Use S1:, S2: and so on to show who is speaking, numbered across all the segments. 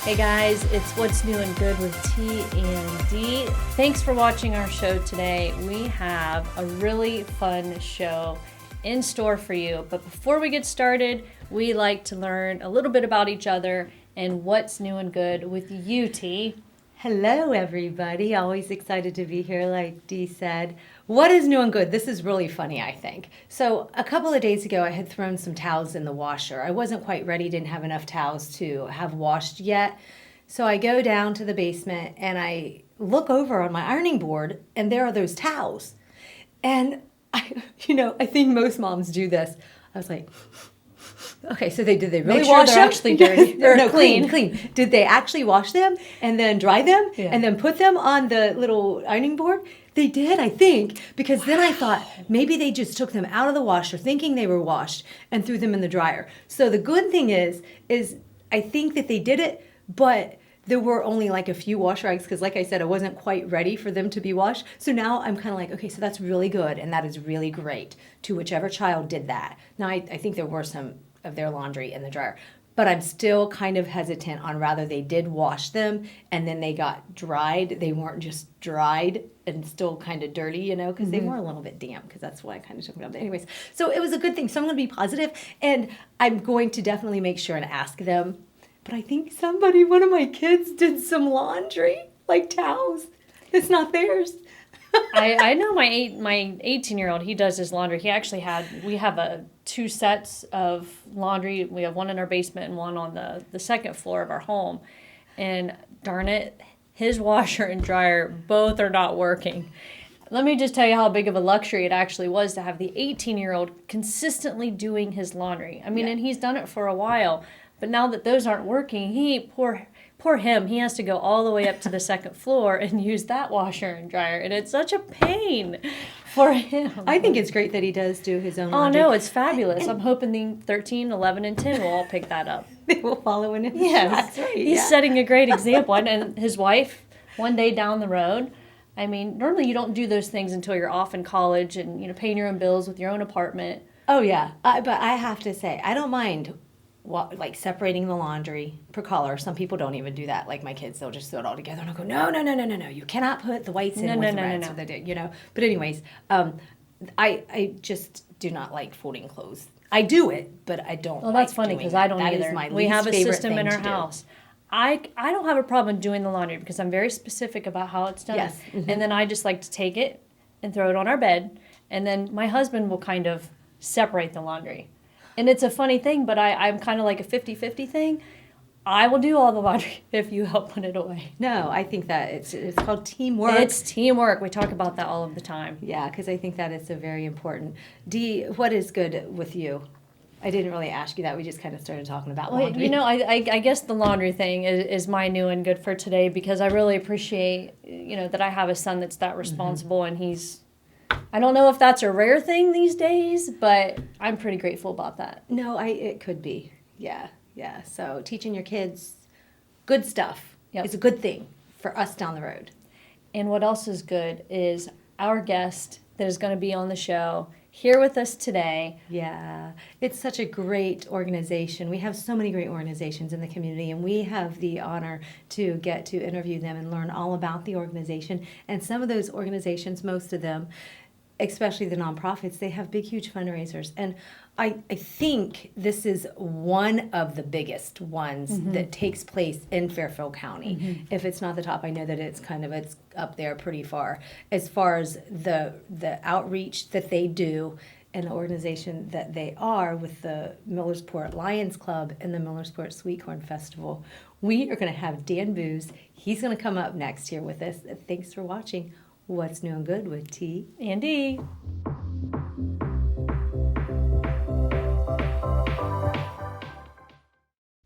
S1: Hey guys, it's What's New and Good with T and D. Thanks for watching our show today. We have a really fun show in store for you. But before we get started, we like to learn a little bit about each other and what's new and good with you, T.
S2: Hello, everybody. Always excited to be here, like Dee said. What is new and good? This is really funny, I think. So a couple of days ago, I had thrown some towels in the washer. I wasn't quite ready, didn't have enough towels to have washed yet. So I go down to the basement and I look over on my ironing board and there are those towels. And I think most moms do this. I was like, okay, so did they really
S1: Make sure
S2: wash
S1: they're
S2: them?
S1: actually dirty.
S2: No, clean. Did they actually wash them and then dry them and then put them on the little ironing board? They did, I think, because then I thought maybe they just took them out of the washer thinking they were washed and threw them in the dryer. So the good thing is I think that they did it, but there were only like a few wash rags because, like I said, I wasn't quite ready for them to be washed. So now I'm kind of like, okay, so that's really good and that is really great to whichever child did that. Now, I think there were some of their laundry in the dryer, but I'm still kind of hesitant on rather they did wash them and then they got dried. They weren't just dried and still kind of dirty, because they were a little bit damp because that's why I kind of took them out. Anyways, so it was a good thing. So I'm going to be positive and I'm going to definitely make sure and ask them. But I think one of my kids did some laundry, like towels. It's not theirs.
S1: I know my 18-year-old, he does his laundry. We have two sets of laundry. We have one in our basement and one on the second floor of our home. And darn it, his washer and dryer both are not working. Let me just tell you how big of a luxury it actually was to have the 18-year-old consistently doing his laundry. And he's done it for a while. But now that those aren't working, poor him, he has to go all the way up to the second floor and use that washer and dryer. And it's such a pain for him.
S2: I think it's great that he does do his own
S1: Oh,
S2: laundry.
S1: no, it's fabulous. I'm hoping the 13, 11, and 10 will all pick that up.
S2: They will follow in his
S1: Yes,
S2: tracks. Right,
S1: he's setting a great example. And his wife, one day down the road, normally you don't do those things until you're off in college and, paying your own bills with your own apartment.
S2: Oh, yeah. But I have to say, I don't mind separating the laundry per color. Some people don't even do that. Like my kids, they'll just throw it all together and I'll go, no. You cannot put the whites in with the reds. So they do, But anyways, I just do not like folding clothes. I do it, but I don't.
S1: Well, that's funny because I don't either.
S2: That is my
S1: we have a
S2: least favorite
S1: system in our house. I don't have a problem doing the laundry because I'm very specific about how it's done.
S2: Yes. Mm-hmm.
S1: And then I just like to take it and throw it on our bed. And then my husband will kind of separate the laundry. And it's a funny thing, but I'm kind of like a 50-50 thing. I will do all the laundry if you help put it away.
S2: No, I think that it's called teamwork.
S1: It's teamwork. We talk about that all of the time.
S2: Yeah, because I think that is a very important. Dee, what is good with you? I didn't really ask you that. We just kind of started talking about laundry.
S1: I guess the laundry thing is my new and good for today because I really appreciate, that I have a son that's that responsible and he's, I don't know if that's a rare thing these days, but I'm pretty grateful about that.
S2: No, it could be. Yeah. So teaching your kids good stuff is a good thing for us down the road.
S1: And what else is good is our guest that is going to be on the show here with us today.
S2: Yeah, it's such a great organization. We have so many great organizations in the community, and we have the honor to get to interview them and learn all about the organization. And some of those organizations, most of them, especially the nonprofits, they have big, huge fundraisers. And I think this is one of the biggest ones that takes place in Fairfield County. If it's not the top, I know that it's up there pretty far as the outreach that they do and the organization that they are with the Millersport Lions Club and the Millersport Sweet Corn Festival. We are going to have Dan Booz. He's going to come up next here with us. Thanks for watching What's New and Good with T
S1: and D.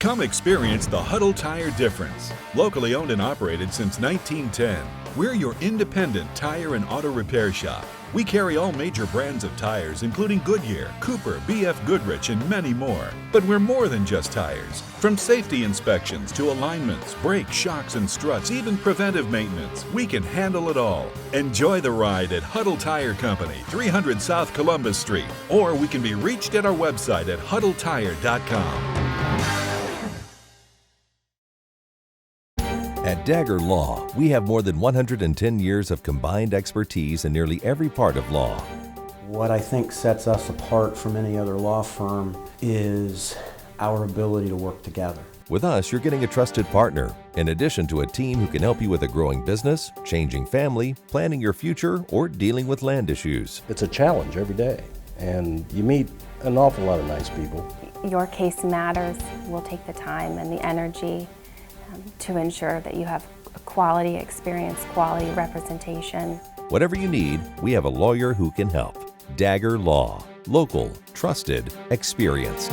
S3: Come experience the Huddle Tire difference. Locally owned and operated since 1910, we're your independent tire and auto repair shop. We carry all major brands of tires, including Goodyear, Cooper, BF Goodrich, and many more. But we're more than just tires. From safety inspections to alignments, brakes, shocks, and struts, even preventive maintenance, we can handle it all. Enjoy the ride at Huddle Tire Company, 300 South Columbus Street, or we can be reached at our website at huddletire.com.
S4: At Dagger Law, we have more than 110 years of combined expertise in nearly every part of law.
S5: What I think sets us apart from any other law firm is our ability to work together.
S4: With us, you're getting a trusted partner, in addition to a team who can help you with a growing business, changing family, planning your future, or dealing with land issues.
S6: It's a challenge every day, and you meet an awful lot of nice people.
S7: Your case matters. We'll take the time and the energy to ensure that you have a quality experience, quality representation.
S4: Whatever you need, we have a lawyer who can help. Dagger Law. Local, trusted, experienced.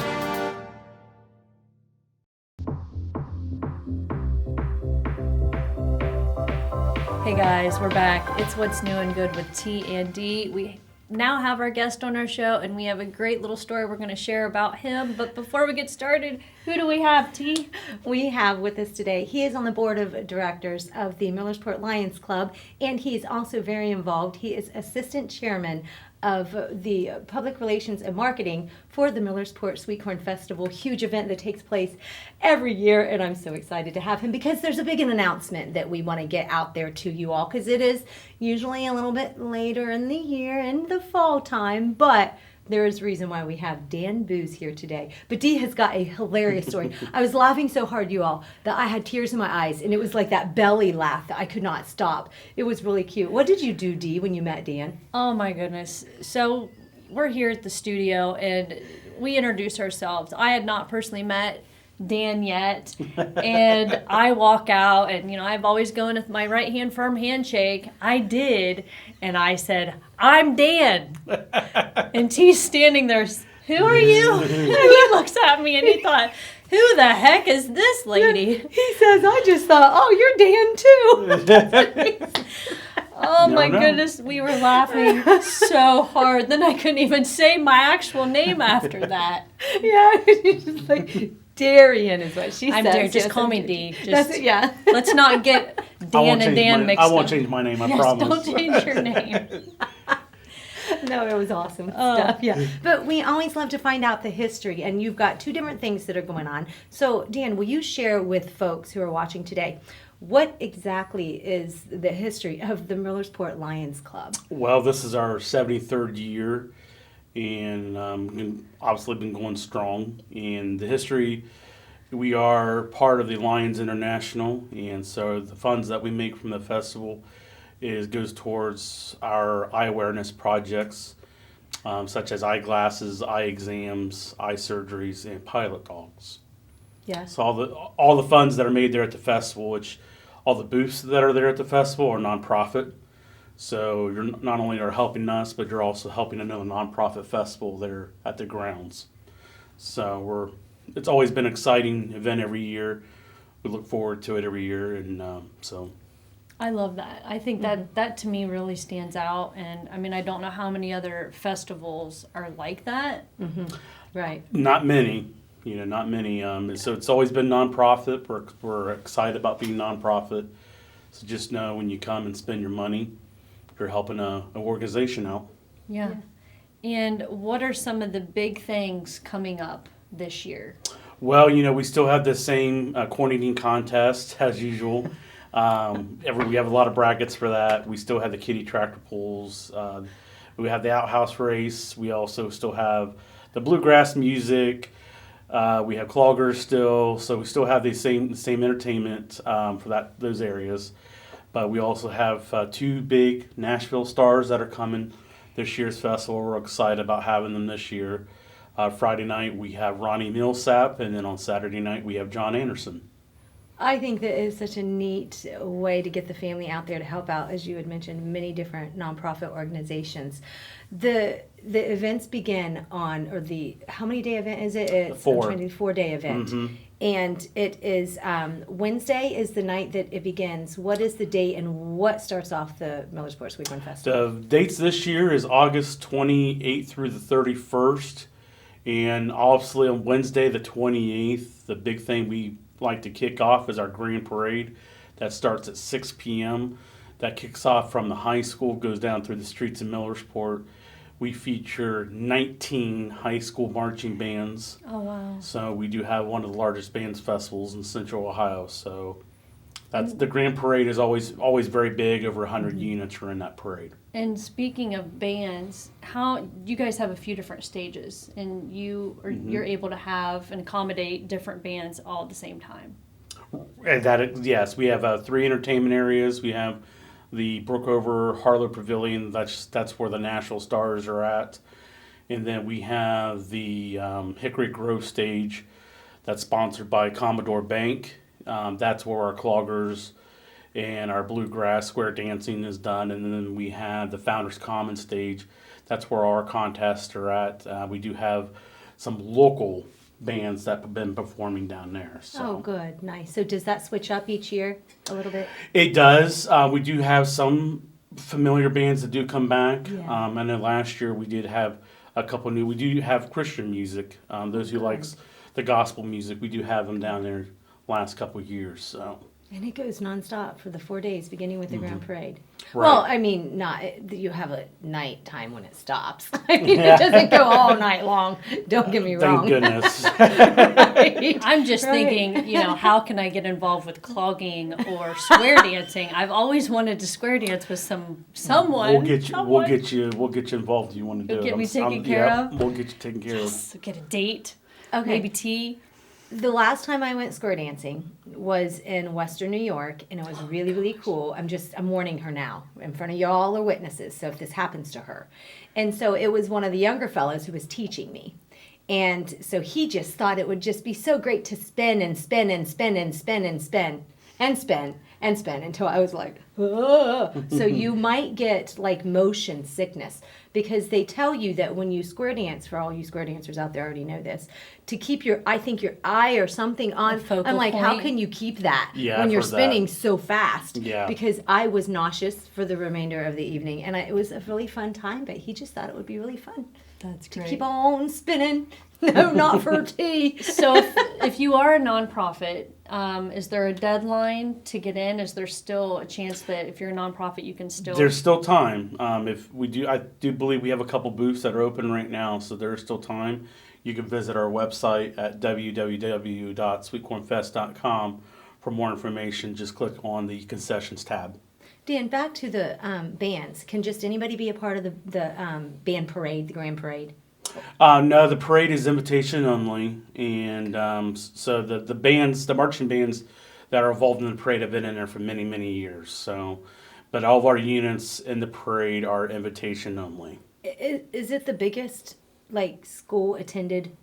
S1: Hey guys, we're back. It's What's New and Good with T and D. We now have our guest on our show, and we have a great little story we're going to share about him. But before we get started, who do we have, T?
S2: We have with us today, he is on the board of directors of the Millersport Lions Club, and he is also very involved. He is assistant chairman of the public relations and marketing for the Millersport Sweet Corn Festival, huge event that takes place every year, and I'm so excited to have him because there's a big announcement that we want to get out there to you all, because it is usually a little bit later in the year, in the fall time, but there is reason why we have Dan Booz here today. But Dee has got a hilarious story. I was laughing so hard, you all, that I had tears in my eyes, and it was like that belly laugh that I could not stop. It was really cute. What did you do, Dee, when you met Dan?
S1: Oh my goodness. So we're here at the studio, and we introduce ourselves. I had not personally met Dan yet, and I walk out, and I've always gone with my right hand firm handshake. I did, and I said, "I'm Dan," and T's standing there. "Who are you?" And he looks at me, and he thought, "Who the heck is this lady?"
S2: He says, "I just thought, oh, you're Dan too."
S1: Oh my goodness, we were laughing so hard. Then I couldn't even say my actual name after that.
S2: Yeah, it's just like Darian is what she
S1: I'm
S2: says.
S1: Darian. Just call me D.
S2: That's it, yeah.
S1: Let's not get Dan and Dan mixed up.
S8: I won't change my name, I
S1: Yes,
S8: promise.
S1: don't change your name.
S2: No, it was awesome stuff, yeah. But we always love to find out the history, and you've got two different things that are going on. So, Dan, will you share with folks who are watching today, what exactly is the history of the Millersport Lions Club?
S8: Well, this is our 73rd year, and obviously been going strong. And the history, we are part of the Lions International, and so the funds that we make from the festival goes towards our eye awareness projects, such as eyeglasses, eye exams, eye surgeries, and pilot dogs.
S2: Yeah.
S8: So all the funds that are made there at the festival, which all the booths that are there at the festival are nonprofit. So you're not only are helping us, but you're also helping another nonprofit festival there at the grounds. So it's always been an exciting event every year. We look forward to it every year, and so.
S1: I love that. I think that to me really stands out. And I mean, I don't know how many other festivals are like that.
S2: Mm-hmm. Right.
S8: Not many. Not many. So it's always been nonprofit. We're excited about being nonprofit. So just know when you come and spend your money, you're helping an organization out.
S1: Yeah. And what are some of the big things coming up this year?
S8: Well, we still have the same corn eating contest as usual. We have a lot of brackets for that. We still have the kiddie tractor pulls. We have the outhouse race. We also still have the bluegrass music. We have cloggers still, so we still have the same entertainment for those areas. But we also have two big Nashville stars that are coming this year's festival. We're excited about having them this year. Friday night we have Ronnie Millsap, and then on Saturday night we have John Anderson.
S2: I think that is such a neat way to get the family out there to help out, as you had mentioned, many different nonprofit organizations. The events begin on, how many day event is it? It's a 4-day event. Mm-hmm. And it is, Wednesday is the night that it begins. What is the date and what starts off the Millersport Sweet Corn Festival?
S8: The dates this year is August 28th through the 31st. And obviously on Wednesday the 28th, the big thing we like to kick off is our grand parade. That starts at 6 p.m. That kicks off from the high school, goes down through the streets of Millersport. We feature 19 high school marching bands.
S1: Oh, wow.
S8: So we do have one of the largest bands festivals in Central Ohio. So That's the Grand Parade is always very big. Over 100 units are in that parade.
S1: And speaking of bands, how you guys have a few different stages, and you're able to have and accommodate different bands all at the same time.
S8: And yes, we have 3 entertainment areas. We have the Brookover Harlow Pavilion. That's where the Nashville Stars are at, and then we have the Hickory Grove stage. That's sponsored by Commodore Bank. That's where our cloggers and our bluegrass square dancing is done. And then we have the Founders Common stage. That's where our contests are at. We do have some local bands that have been performing down there. So.
S2: Oh, good. Nice. So does that switch up each year a little bit?
S8: It does. We do have some familiar bands that do come back.
S2: Yeah.
S8: I know last year we did have a couple new. We do have Christian music. Those who likes the gospel music, we do have them down there last couple of years. So.
S2: And it goes nonstop for the 4 days, beginning with the Grand Parade.
S8: Right.
S2: Well, I mean, you have a night time when it stops. I mean, it doesn't go all night long. Don't get me wrong.
S8: Thank goodness.
S2: Right.
S1: I'm just thinking, how can I get involved with clogging or square dancing? I've always wanted to square dance with someone.
S8: We'll get you involved if you want to do
S1: You'll
S8: it.
S1: get me taken care of?
S8: We'll get you taken care of.
S1: Yes, get a date.
S2: Okay.
S1: Maybe tea.
S2: The last time I went square dancing was in Western New York, and it was really, really cool. I'm warning her now. In front of y'all are witnesses, so if this happens to her. And so it was one of the younger fellows who was teaching me. And so he just thought it would just be so great to spin and spin and spin and spin and spin and spin and spin until I was like, oh. So you might get like motion sickness, because they tell you that when you square dance, for all you square dancers out there already know this, to keep your eye or something on. I'm like, how can you keep that when you're spinning so fast?
S8: Yeah.
S2: Because I was nauseous for the remainder of the evening, and it was a really fun time, but he just thought it would be really fun.
S1: That's
S2: to
S1: great.
S2: keep on spinning. No, not for tea.
S1: So if you are a nonprofit, is there a deadline to get in? Is there still a chance that if you're a nonprofit, you can still?
S8: There's still time. If we do, I do believe we have a couple booths that are open right now, so there's still time. You can visit our website at www.sweetcornfest.com for more information. Just click on the concessions tab.
S2: Dan, back to the bands. Can just anybody be a part of the band parade, the Grand Parade?
S8: No, the parade is invitation only, and so the bands, the marching bands that are involved in the parade have been in there for many, many years. So, but all of our units in the parade are invitation only.
S2: Is it the biggest school attended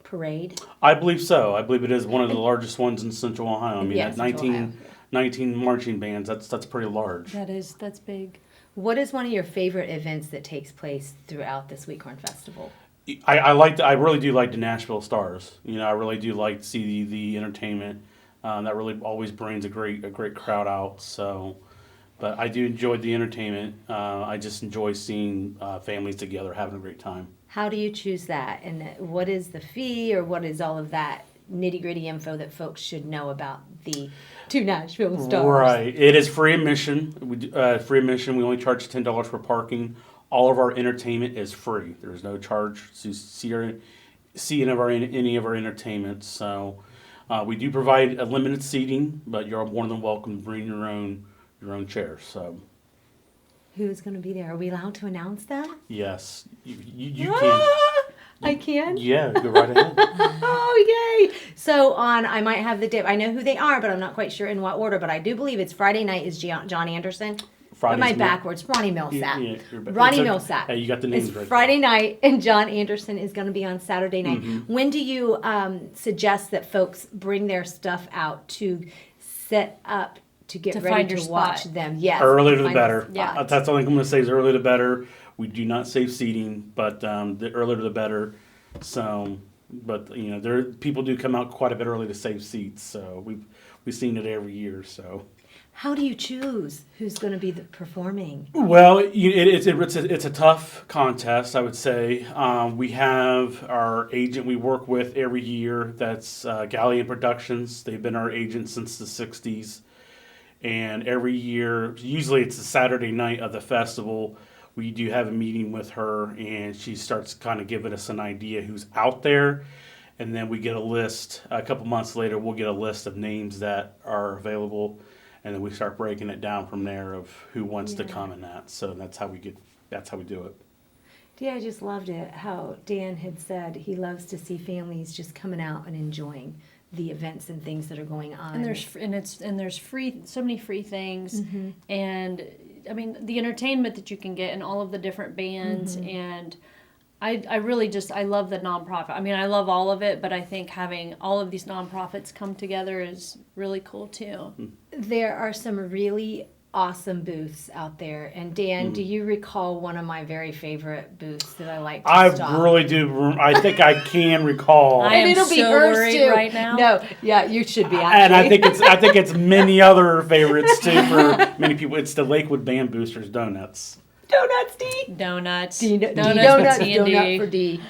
S2: parade?
S8: I believe so. I believe it is one of the largest ones in Central Ohio. I mean,
S2: Yeah,
S8: at
S2: Central
S8: 19,
S2: Ohio.
S8: 19 marching bands, that's pretty large.
S1: That's big.
S2: What is one of your favorite events that takes place throughout the Sweet Corn Festival?
S8: I really do like the Nashville Stars. I really do like to see the entertainment. That really always brings a great crowd out. So, but I do enjoy the entertainment. I just enjoy seeing families together having a great time.
S2: How do you choose that? And what is the fee, or what is all of that nitty-gritty info that folks should know about the two Nashville Stars?
S8: Right. It is free admission. Free admission. We only charge $10 for parking. All of our entertainment is free. There's no charge to see any of our entertainment. So we do provide a limited seating, but you're more than welcome to bring your own chairs. So
S2: Who's going to be there? Are we allowed to announce that?
S8: yes, you can.
S2: I can?
S8: Yeah, go right ahead.
S2: Oh, yay! So I might have the dip. I know who they are, but I'm not quite sure in what order. But I do believe it's Friday night is John Anderson. Am I backwards? Ronnie Millsap. Ronnie Millsap.
S8: Hey, you got the names
S2: it's
S8: right.
S2: Friday night, and John Anderson is going to be on Saturday night.
S8: Mm-hmm.
S2: When do you suggest that folks bring their stuff out to set up to get
S1: To
S2: ready
S1: find
S2: to
S1: your
S2: watch
S1: spot.
S2: them? Yes.
S8: Earlier the
S2: find
S8: better.
S2: a spot.
S1: Yeah.
S8: That's all I'm going to say is earlier the better. We do not save seating, but the earlier the better. So, but people do come out quite a bit early to save seats. So we've seen it every year. So.
S2: How do you choose who's going to be performing?
S8: Well, it's a tough contest, I would say. We have our agent we work with every year. That's Galleon Productions. They've been our agent since the 60s. And every year, usually it's the Saturday night of the festival, we do have a meeting with her, and she starts kind of giving us an idea who's out there. And then we get a list. A couple months later, we'll get a list of names that are available. and then we start breaking it down from there of who wants to come in that. So that's how we do it.
S2: Yeah, I just loved it how Dan had said he loves to see families just coming out and enjoying the events and things that are going on.
S1: And there's free, so many free things,
S2: Mm-hmm.
S1: and I mean the entertainment that you can get and all of the different bands,
S2: Mm-hmm.
S1: and I really just I love the nonprofit. I mean I love all of it, but I think having all of these nonprofits come together is really cool too.
S2: There are some really awesome booths out there. And Dan, do you recall one of my very favorite booths that I like to
S8: I
S2: stop?
S8: really do. I think I can recall.
S1: I am
S2: it'll be
S1: so
S2: hers
S1: worried
S2: too.
S1: right now.
S2: No, yeah, you should be actually.
S8: And I think it's many other favorites too for many people. It's the Lakewood Band Boosters Donuts.
S2: Donuts, D.
S1: Donuts.
S2: Donuts,
S1: Donuts with T&D.
S2: donut for D.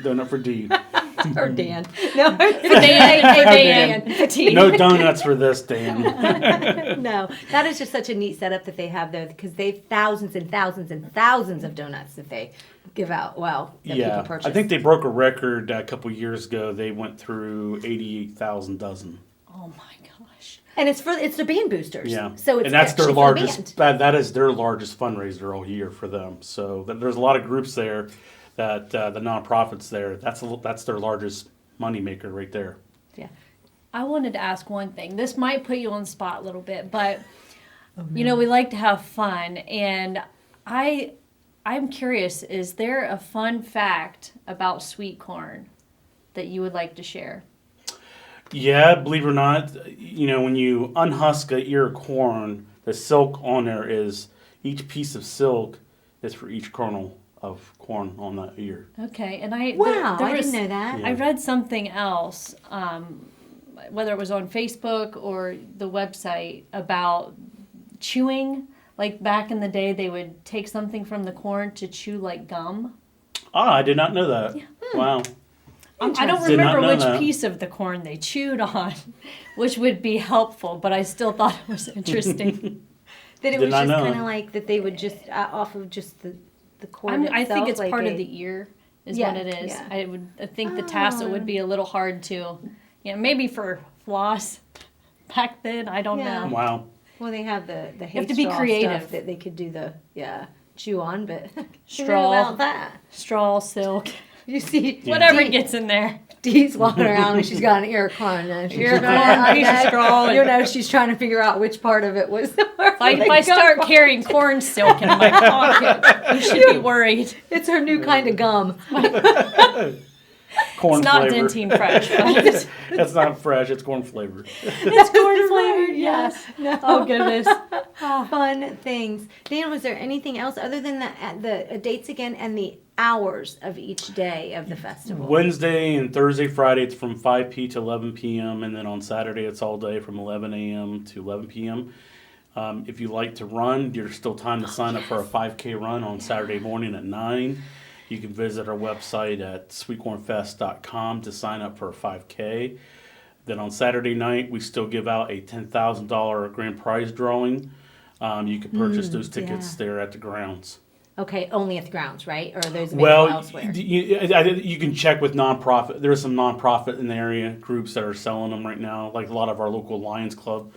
S8: Donut for D.
S2: Or Dan. No,
S1: For Dan.
S2: Dan.
S1: For T.
S8: No donuts for this, Dan.
S2: No, that is just such a neat setup that they have there because they've thousands and thousands and thousands of donuts that they give out. Well, that people
S8: Yeah,
S2: purchase.
S8: I think they broke a record a couple years ago. They went through 88,000 dozen.
S1: Oh my gosh.
S2: And it's the band boosters.
S8: Yeah,
S2: So it's
S8: and that's their
S2: actually for the
S8: largest.
S2: band.
S8: That is their largest fundraiser all year for them. So there's a lot of groups there that the nonprofits there. That's their largest money maker right there.
S2: Yeah.
S1: I wanted to ask one thing. This might put you on the spot a little bit, but you know, we like to have fun, and I'm curious, is there a fun fact about sweet corn that you would like to share?
S8: Yeah, believe it or not, you know, when you unhusk a ear of corn, the silk on there is, each piece of silk is for each kernel of corn on that ear.
S1: Okay, and
S2: Wow, I
S1: was-
S2: didn't know that.
S8: Yeah.
S1: I read something else, whether it was on Facebook or the website, about chewing. Like back in the day, they would take something from the corn to chew like gum.
S8: I did not know that. Wow.
S1: I don't
S8: Did not
S1: remember
S8: know
S1: which
S8: that.
S1: piece of the corn they chewed on, which would be helpful, but I still thought it was interesting.
S2: That it
S8: Did
S2: was
S8: not
S2: just
S8: know
S2: kind
S8: that.
S2: of like that they would just off of just the corn itself.
S1: I think it's
S2: like
S1: part
S2: a-
S1: of the ear is
S2: Yeah,
S1: what it is.
S2: yeah.
S1: I think the tassel would be a little hard to, maybe for floss back then. I don't
S2: Yeah.
S1: know.
S8: Wow.
S2: Well, they have the
S1: have to be
S2: straw
S1: creative.
S2: stuff that they could do the chew on, but
S1: Straw.
S2: about that.
S1: Straw, silk,
S2: You see,
S1: whatever
S2: Dee-
S1: gets in there.
S2: Dee's walking around and she's got an ear of corn. And she's
S1: Ear of
S2: just-
S1: corn, piece of straw, and-
S2: You know, she's trying to figure out which part of it was.
S1: If I start carrying corn silk in my pocket, you should be worried.
S2: It's her new kind of gum.
S8: Corn
S1: It's not
S8: flavor.
S1: dentine fresh, but
S8: It's not fresh. It's corn flavor.
S1: it's corn flavored.
S2: Yeah.
S1: Yes.
S2: No.
S1: Oh goodness.
S2: Fun things. Dan, was there anything else other than the dates again and the hours of each day of the festival?
S8: Wednesday and Thursday, Friday, it's from 5 p. to 11 p.m. And then on Saturday, it's all day from 11 a.m. to 11 p.m. If you like to run, there's still time to sign up for a 5K run on Saturday morning at 9. You can visit our website at sweetcornfest.com to sign up for a 5K. Then on Saturday night, we still give out a $10,000 grand prize drawing. You can purchase those tickets there at the grounds.
S2: Okay, only at the grounds, right? Or are those available
S8: Well,
S2: elsewhere?
S8: you can check with nonprofit. There's some nonprofit in the area groups that are selling them right now. Like a lot of our local Lions Club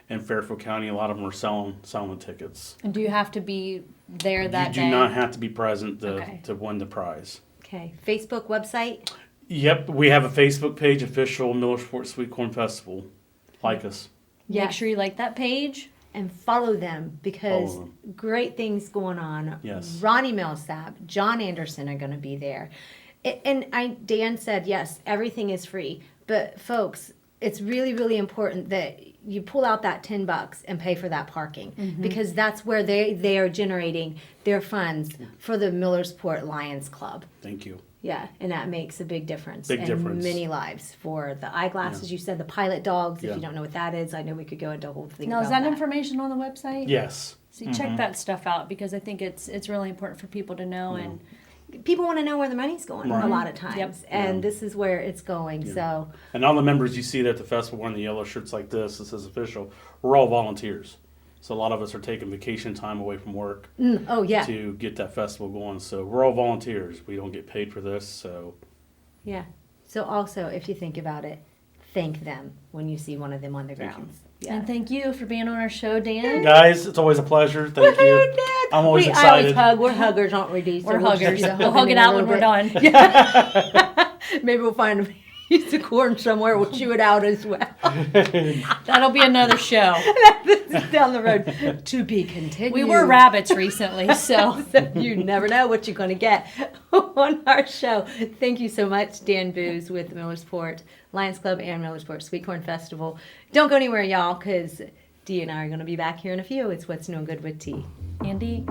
S8: in Fairfield County, a lot of them are selling the tickets.
S1: And do you have to be there that
S8: You
S1: day?
S8: do not have to be present
S1: Okay.
S8: to win the prize.
S2: Okay, Facebook website.
S8: Yep, we have a Facebook page, official Millersport Sweet Corn Festival. Like us.
S1: Make
S2: Yes.
S1: sure you like that page.
S2: And follow them because
S8: Follow
S2: great things going on.
S8: Yes.
S2: Ronnie Millsap, John Anderson are going to be there. Dan said, yes, everything is free. But folks, it's really, really important that you pull out that $10 and pay for that parking because that's where they are generating their funds for the Millersport Lions Club.
S8: Thank you.
S2: Yeah, and that makes a big difference.
S8: Big
S2: in
S8: difference.
S2: many lives. For the eyeglasses, you said the pilot dogs. If
S8: Yeah.
S2: you don't know what that is, I know we could go into a whole thing
S1: Now,
S2: about
S1: is that information on the website?
S8: Yes.
S1: So you check that stuff out because I think it's really important for people to know. And
S2: People want to know where the money's going
S8: Right.
S2: a lot of times,
S1: Yep.
S2: and this is where it's going. So,
S8: And all the members you see there at the festival wearing the yellow shirts like this says official, we're all volunteers. So a lot of us are taking vacation time away from work
S2: oh yeah,
S8: to get that festival going. So we're all volunteers. We don't get paid for this. So
S2: yeah. So also, if you think about it, thank them when you see one of them on the grounds. Yeah.
S1: And thank you for being on our show, Dan.
S8: Guys, it's always a pleasure. Thank you. I'm always
S2: I
S8: excited.
S2: always hug. We're huggers, aren't we, Dee? So
S1: We're
S2: we'll
S1: huggers.
S2: just
S1: We'll hug it out when we're done.
S2: Maybe we'll find a piece of corn somewhere. We'll chew it out as well.
S1: That'll be another show.
S2: Down the road. To be continued.
S1: We were rabbits recently, so.
S2: So you never know what you're going to get on our show. Thank you so much, Dan Booz with Millersport Lions Club and Millersport Sweet Corn Festival. Don't go anywhere, y'all, because Dee and I are going to be back here in a few. It's What's New and Good with T.
S1: Andy?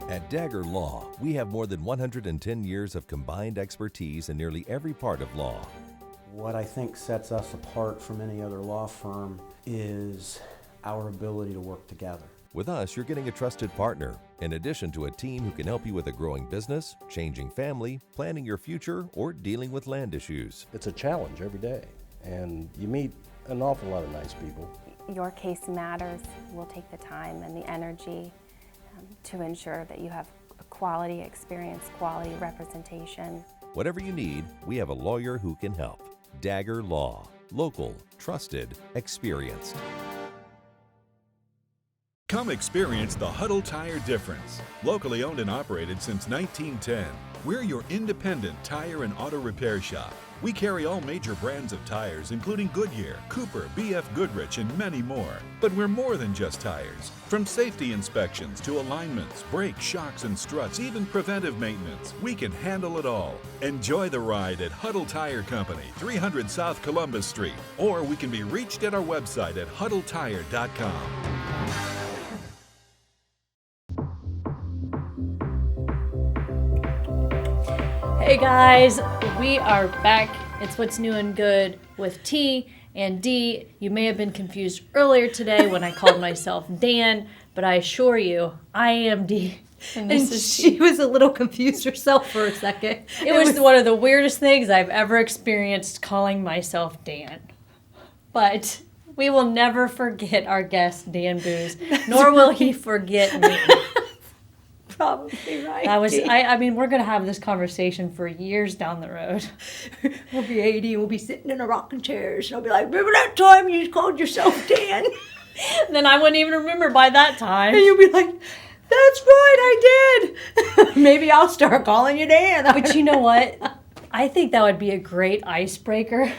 S4: At Dagger Law, we have more than 110 years of combined expertise in nearly every part of law.
S5: What I think sets us apart from any other law firm is our ability to work together.
S4: With us, you're getting a trusted partner, in addition to a team who can help you with a growing business, changing family, planning your future, or dealing with land issues.
S6: It's a challenge every day, and you meet an awful lot of nice people.
S7: Your case matters. We'll take the time and the energy to ensure that you have a quality experience, quality representation.
S4: Whatever you need, we have a lawyer who can help. Dagger Law. Local, trusted, experienced.
S3: Come experience the Huddle Tire difference. Locally owned and operated since 1910, we're your independent tire and auto repair shop. We carry all major brands of tires, including Goodyear, Cooper, BF Goodrich, and many more. But we're more than just tires. From safety inspections to alignments, brakes, shocks, and struts, even preventive maintenance, we can handle it all. Enjoy the ride at Huddle Tire Company, 300 South Columbus Street, or we can be reached at our website at huddletire.com.
S1: Hey guys, we are back. It's What's New and Good with T and D. You may have been confused earlier today when I called myself Dan, but I assure you, I am D.
S2: And she was a little confused herself for a second.
S1: It was one of the weirdest things I've ever experienced, calling myself Dan. But we will never forget our guest, Dan Booz, nor will he forget me.
S2: Probably right.
S1: I mean, we're going to have this conversation for years down the road.
S2: We'll be 80 and we'll be sitting in a rocking chairs. And I'll be like, remember that time you called yourself Dan?
S1: Then I wouldn't even remember by that time.
S2: And you'll be like, that's right, I did. Maybe I'll start calling you Dan.
S1: But you know what? I think that would be a great icebreaker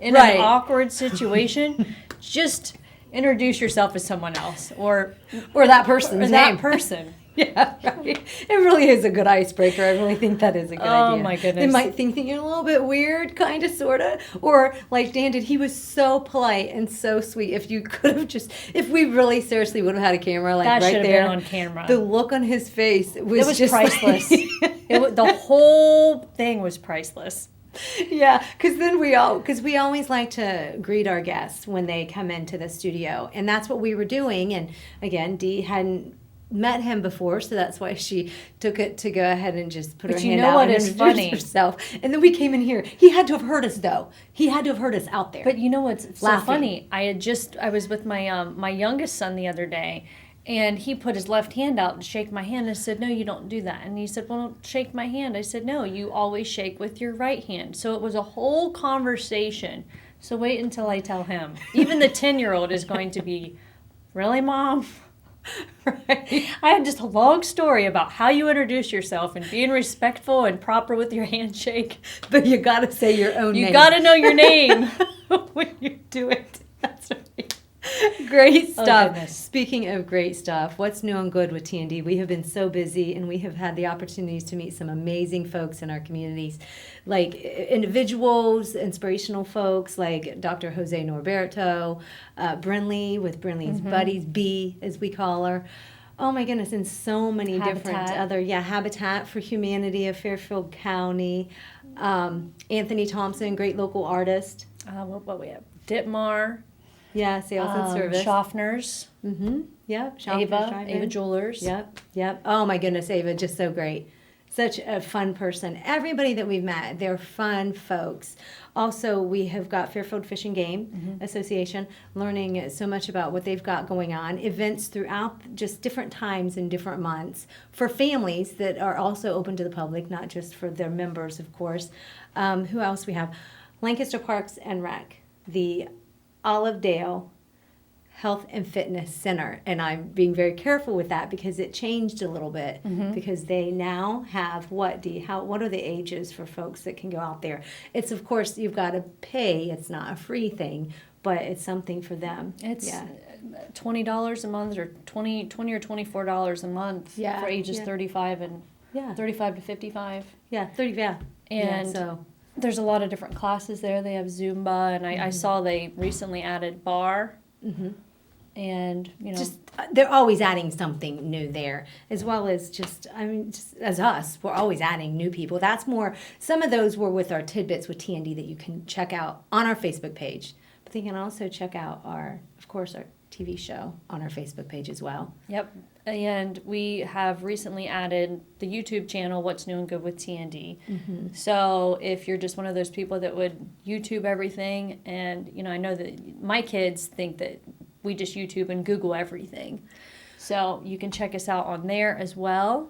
S1: in
S2: Right.
S1: an awkward situation. Just introduce yourself as someone else or
S2: that person's name.
S1: that person.
S2: Yeah, right. It really is a good icebreaker. I really think that is a good idea.
S1: Oh, my goodness.
S2: They might think that you're a little bit weird, kind of, sort of. Or like Dan did, he was so polite and so sweet. If you could have if we really seriously would have had a camera like
S1: That
S2: right
S1: should have
S2: there.
S1: been on camera.
S2: The look on his face was,
S1: It was
S2: just
S1: priceless.
S2: Like,
S1: The whole thing was priceless.
S2: yeah, because we always like to greet our guests when they come into the studio. And that's what we were doing. And again, Dee hadn't met him before, so that's why she took it to go ahead and just put her hand out and introduce herself. And then we came in here. He had to have heard us though. He had to have heard us out there.
S1: But you know what's so
S2: Laughing.
S1: funny? I was with my my youngest son the other day, and he put his left hand out to shake my hand. I said, "No, you don't do that." And he said, "Well, don't shake my hand." I said, "No, you always shake with your right hand." So it was a whole conversation. So wait until I tell him. Even the 10-year-old is going to be, "Really, Mom?" Right. I had just a long story about how you introduce yourself and being respectful and proper with your handshake.
S2: But you got to say your own name.
S1: You got to know your name when you do it.
S2: That's right. Great stuff.
S1: goodness.
S2: Speaking of great stuff, what's new and good with T&D? We have been so busy, and we have had the opportunities to meet some amazing folks in our communities, like individuals, inspirational folks like Dr. Jose Norberto, Brinley with Brinley's Buddies, B as we call her. Oh my goodness, and so many different other, Habitat for Humanity of Fairfield County, Anthony Thompson, great local artist.
S1: What we have? Ditmar.
S2: Yeah, sales and service.
S1: Schaffner's.
S2: Yep.
S1: Ava Jewelers.
S2: Yep. Oh my goodness, Ava, just so great. Such a fun person. Everybody that we've met, they're fun folks. Also, we have got Fairfield Fish and Game Association, learning so much about what they've got going on. Events throughout just different times in different months for families that are also open to the public, not just for their members, of course. Who else we have? Lancaster Parks and Rec, the Olive Dale Health and Fitness Center, and I'm being very careful with that because it changed a little bit because they now have what are the ages for folks that can go out there? It's, of course, you've got to pay. It's not a free thing, but it's something for them.
S1: It's $20 a month, or $20 or $24 a month for ages 35 and 35 to 55.
S2: Yeah, 30. Yeah,
S1: and
S2: so
S1: there's a lot of different classes there. They have Zumba, and I saw they recently added bar. And,
S2: just they're always adding something new there, as well as just as us, we're always adding new people. That's more, some of those were with our tidbits with TND that you can check out on our Facebook page. But they can also check out our TV show on our Facebook page as well.
S1: Yep. And we have recently added the YouTube channel, What's New and Good with TND. So if you're just one of those people that would YouTube everything, and, I know that my kids think that we just YouTube and Google everything. So you can check us out on there as well.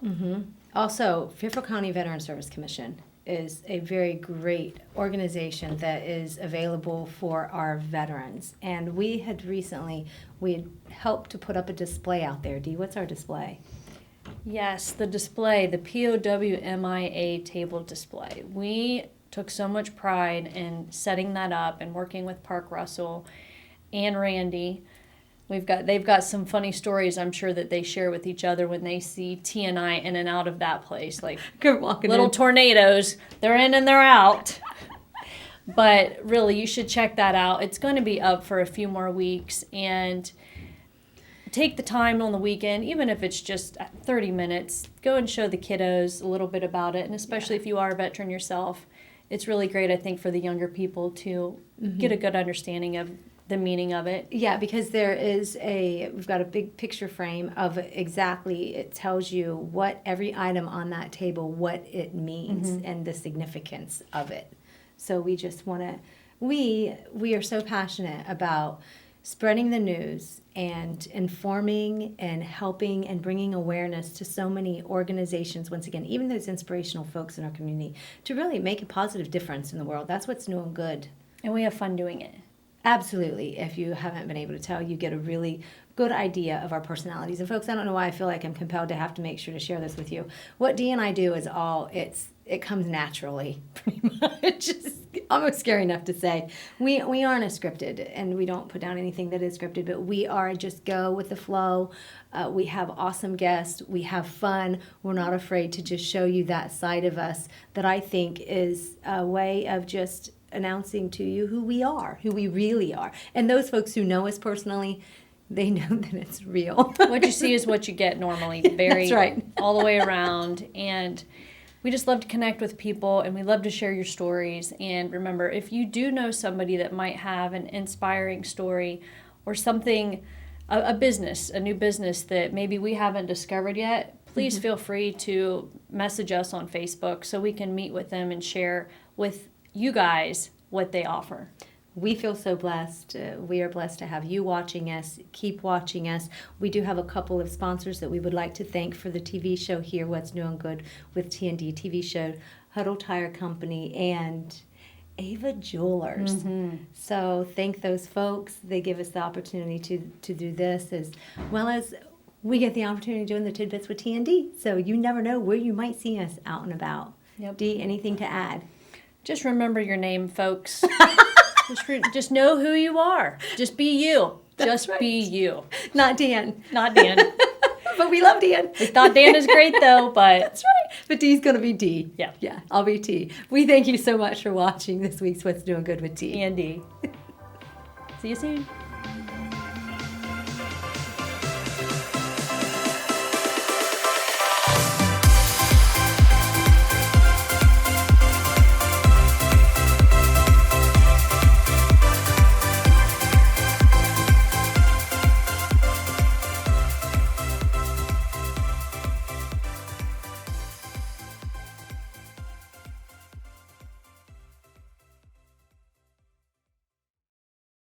S2: Also, Fairfield County Veteran Service Commission is a very great organization that is available for our veterans. And we had helped to put up a display out there. Dee, what's our display?
S1: Yes, the display, the POWMIA table display. We took so much pride in setting that up and working with Park Russell and Randy. They've got some funny stories, I'm sure, that they share with each other when they see T and I in and out of that place. Like little tornadoes, they're in and they're out. But really, you should check that out. It's going to be up for a few more weeks, and take the time on the weekend, even if it's just 30 minutes, go and show the kiddos a little bit about it, and especially if you are a veteran yourself. It's really great, I think, for the younger people to get a good understanding of the meaning of it.
S2: Yeah, because we've got a big picture frame of exactly, it tells you what every item on that table, what it means and the significance of it. So we just want to, we are so passionate about spreading the news and informing and helping and bringing awareness to so many organizations, once again, even those inspirational folks in our community, to really make a positive difference in the world. That's what's new and good.
S1: And we have fun doing it.
S2: Absolutely. If you haven't been able to tell, you get a really good idea of our personalities. And folks, I don't know why I feel like I'm compelled to have to make sure to share this with you. What Dee and I do is it comes naturally, pretty much. It's almost scary enough to say. We aren't scripted, and we don't put down anything that is scripted, but we are just go with the flow. We have awesome guests. We have fun. We're not afraid to just show you that side of us that I think is a way of just announcing to you who we are, who we really are. And those folks who know us personally, they know that it's real.
S1: What you see is what you get normally.
S2: That's right.
S1: All the way around. And we just love to connect with people, and we love to share your stories. And remember, if you do know somebody that might have an inspiring story or something, a new business that maybe we haven't discovered yet, please feel free to message us on Facebook so we can meet with them and share with you guys what they offer.
S2: We feel so blessed. We are blessed to have you watching us. Keep watching us. We do have a couple of sponsors that we would like to thank for the TV show here, What's New and Good with TND TV show, Huddle Tire Company and Ava Jewelers. So thank those folks. They give us the opportunity to do this, as well as we get the opportunity doing the Tidbits with TND. So you never know where you might see us out and about.
S1: Yep.
S2: Dee, anything to add?
S1: Just remember your name, folks. Just know who you are. Just be you. Just right. Be you.
S2: Not Dan.
S1: Not Dan.
S2: But we love Dan.
S1: We thought Dan is great, though, but...
S2: That's right. But Dee's going to be Dee.
S1: Yeah.
S2: Yeah, I'll be T. We thank you so much for watching this week's What's Doing Good with T.
S1: And D. See you soon.